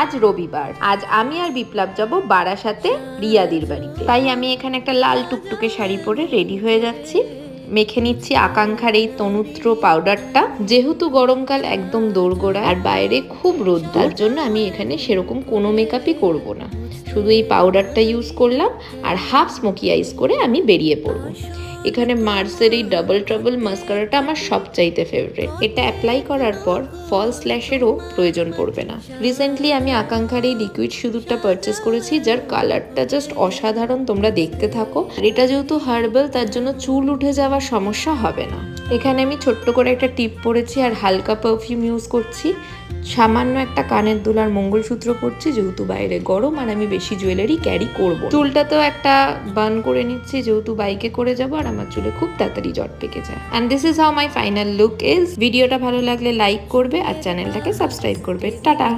আজ রবিবার, আজ আমি আর বিপ্লব যাব বারাসাতে রিয়াদির বাড়িতে। তাই আমি এখানে একটা লাল টুকটুকে শাড়ি পরে রেডি হয়ে যাচ্ছি। মেখে নিচ্ছি আকাঙ্ক্ষার এই তনুত্র পাউডারটা। যেহেতু গরমকাল একদম দোরগোড়া আর বাইরে খুব রোদ, তার জন্য আমি এখানে সেরকম কোনো মেকআপই করব না, শুধু এই পাউডারটা ইউজ করলাম আর হাফ স্মোকি আইস করে আমি বেরিয়ে পড়বো। এখানে মার্সের এই ডাবল ট্রাবল মাস্কারাটা আমার সবচাইতে ফেভারিট। এটা অ্যাপ্লাই করার পর ফলস ল্যাশেরও প্রয়োজন পড়বে না। রিসেন্টলি আমি আকাঙ্ক্ষার এই লিকুইড সিঁদুরটা পারচেস করেছি, যার কালারটা জাস্ট অসাধারণ, তোমরা দেখতে থাকো। এটা যেহেতু হার্বাল, তার জন্য চুল উঠে যাওয়ার সমস্যা হবে না। এখানে আমি ছোট্ট করে একটা টিপ পরেছি আর হালকা পারফিউম ইউজ করছি। সামান্য একটা কানের দুল আর মঙ্গলসূত্র পরছি, যেহেতু বাইরে গরম আর আমি বেশি জুয়েলারি ক্যারি করবো। চুলটাতেও একটা বান করে নিচ্ছি, যেহেতু বাইকে করে যাবো আর আমার চুলে খুব তাড়াতাড়ি জট পেকে যায়। And this is how my final look is. ভিডিওটা ভালো লাগলে লাইক করবে আর চ্যানেলটাকে সাবস্ক্রাইব করবে। টাটা।